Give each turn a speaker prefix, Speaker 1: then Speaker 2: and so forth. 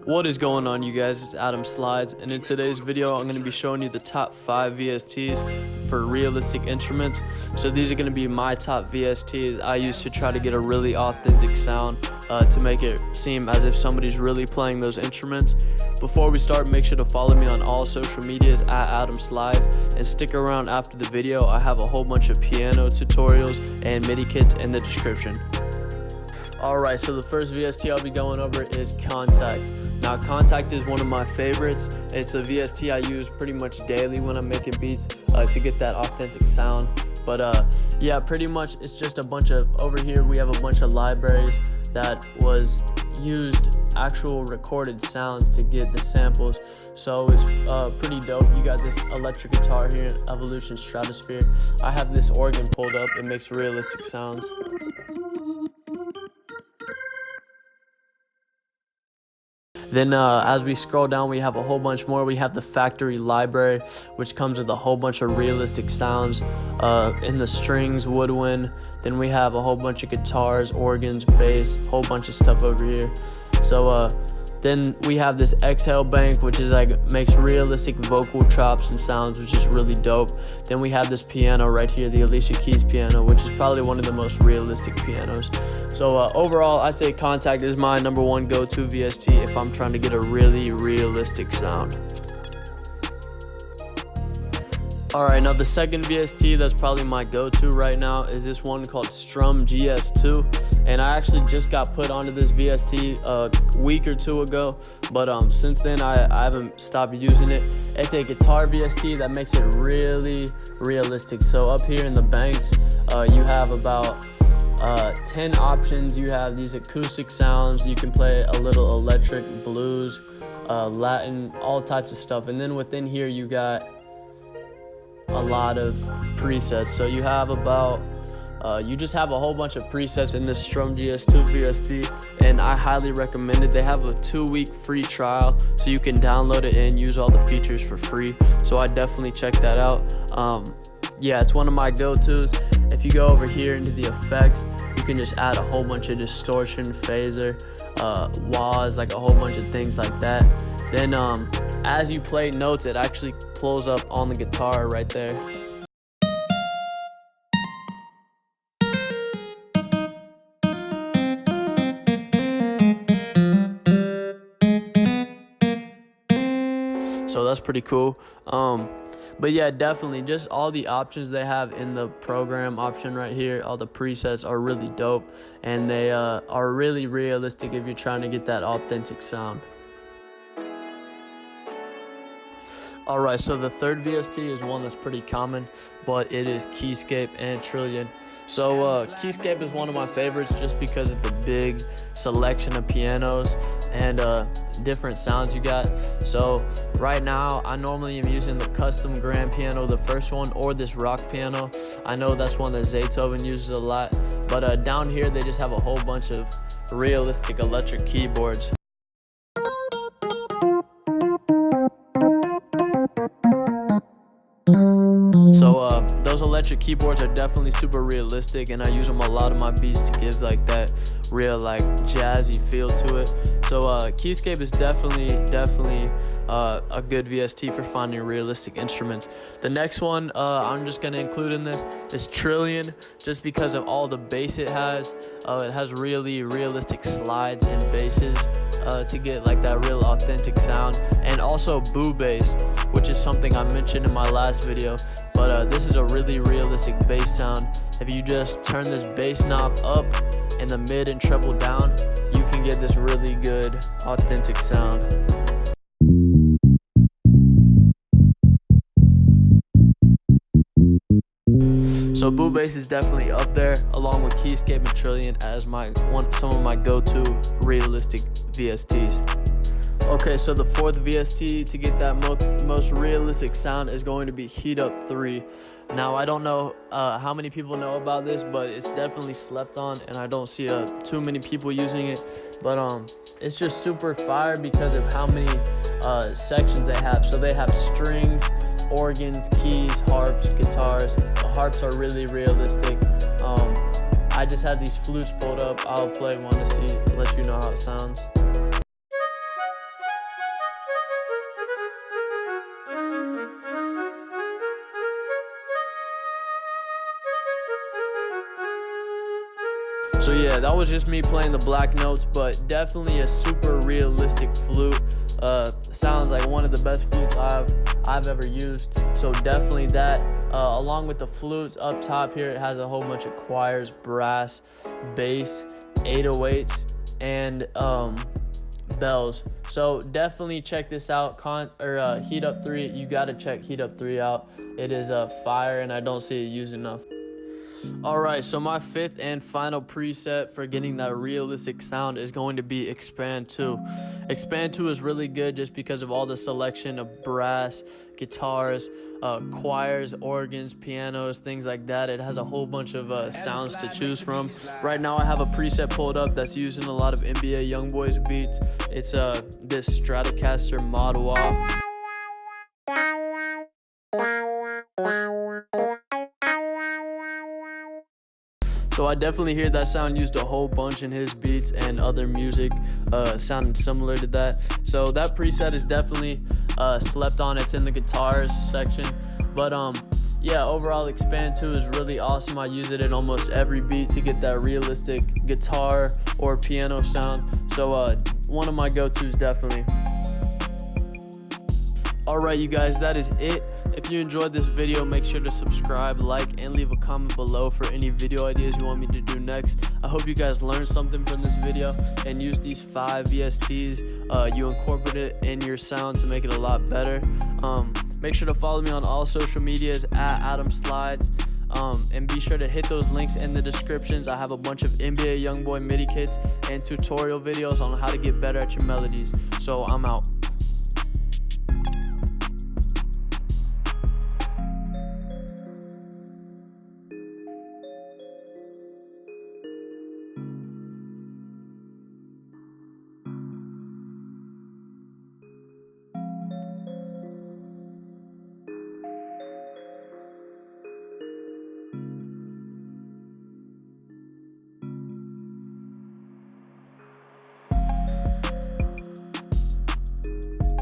Speaker 1: What is going on, you guys? It's Adam Slides, and in today's video I'm going to be showing you the top 5 VSTs for realistic instruments. So these are going to be my top VSTs I use to try to get a really authentic sound to make it seem as if somebody's really playing those instruments. Before we start, make sure to follow me on all social medias at Adam Slides, and stick around after the video. I have a whole bunch of piano tutorials and MIDI kits in the description. Alright, so the first VST I'll be going over is Contact. Now, Contact is one of my favorites. It's a VST I use pretty much daily when I'm making beats to get that authentic sound. But yeah, pretty much it's just a bunch of, over here we have a bunch of libraries that was used actual recorded sounds to get the samples. So it's pretty dope. You got this electric guitar here, Evolution Stratosphere. I have this organ pulled up. It makes realistic sounds. Then as we scroll down, we have a whole bunch more. We have the factory library, which comes with a whole bunch of realistic sounds in the strings, woodwind. Then we have a whole bunch of guitars, organs, bass, whole bunch of stuff over here. So then we have this Exhale Bank, which is like makes realistic vocal chops and sounds, which is really dope. Then we have this piano right here, the Alicia Keys piano, which is probably one of the most realistic pianos. So overall, I say Contact is my #1 go-to VST if I'm trying to get a really realistic sound. Alright, now the second VST that's probably my go-to right now is this one called Strum GS2. And I actually just got put onto this VST a week or two ago, but since then I haven't stopped using it. It's a guitar VST that makes it really realistic. So up here in the banks, you have about 10 options. You have these acoustic sounds. You can play a little electric, blues, Latin, all types of stuff. And then within here you got a lot of presets. So you have about you just have a whole bunch of presets in this Strum GS2 VST, and I highly recommend it. They have a 2-week free trial, so you can download it and use all the features for free. So I definitely check that out. Yeah, it's one of my go-tos. If you go over here into the effects, you can just add a whole bunch of distortion, phaser, wahs, like a whole bunch of things like that. Then as you play notes, it actually pulls up on the guitar right there. So that's pretty cool. But yeah, definitely just all the options they have in the program option right here, all the presets are really dope, and they are really realistic if you're trying to get that authentic sound. Alright, so the third VST is one that's pretty common, but it is Keyscape and Trillian. So Keyscape is one of my favorites just because of the big selection of pianos and different sounds you got. So right now I normally am using the custom grand piano, the first one, or this rock piano. I know that's one that Zaytoven uses a lot, but down here they just have a whole bunch of realistic electric keyboards. So those electric keyboards are definitely super realistic, and I use them a lot of my beats to give like that real like jazzy feel to it. So Keyscape is definitely a good VST for finding realistic instruments. The next one I'm just gonna include in this is Trillian, just because of all the bass it has. It has really realistic slides and basses to get like that real authentic sound, and also boo bass, which is something I mentioned in my last video. But this is a really realistic bass sound. If you just turn this bass knob up and the mid and treble down, you can get this really good authentic sound. So boo bass is definitely up there, along with Keyscape and Trillian, as some of my go-to realistic VSTs. Okay, so the fourth VST to get that most realistic sound is going to be Heat Up 3. Now, I don't know how many people know about this, but it's definitely slept on, and I don't see too many people using it. But it's just super fire because of how many sections they have. So they have strings, organs, keys, harps, guitars. The harps are really realistic. I just had these flutes pulled up. I'll play one to let you know how it sounds. So yeah, that was just me playing the black notes, but definitely a super realistic flute. Sounds like one of the best flutes I've ever used. So definitely that, along with the flutes up top here, it has a whole bunch of choirs, brass, bass, 808s, and bells. So definitely check this out. Heat Up 3, you gotta check Heat Up 3 out. It is fire, and I don't see it used enough. Alright, so my fifth and final preset for getting that realistic sound is going to be Expand 2. Expand 2 is really good just because of all the selection of brass, guitars, choirs, organs, pianos, things like that. It has a whole bunch of sounds to choose from. Right now I have a preset pulled up that's using a lot of NBA Youngboy's beats. It's this Stratocaster Mod Wah. So I definitely hear that sound used a whole bunch in his beats and other music sounding similar to that. So that preset is definitely slept on. It's in the guitars section. But yeah, overall Expand 2 is really awesome. I use it in almost every beat to get that realistic guitar or piano sound. So one of my go-tos definitely. Alright you guys, that is it. If you enjoyed this video, make sure to subscribe, like, and leave a comment below for any video ideas you want me to do next. I hope you guys learned something from this video and use these 5 VSTs. You incorporate it in your sound to make it a lot better. Make sure to follow me on all social medias at Adam Slides. And be sure to hit those links in the descriptions. I have a bunch of NBA Youngboy MIDI kits and tutorial videos on how to get better at your melodies. So I'm out.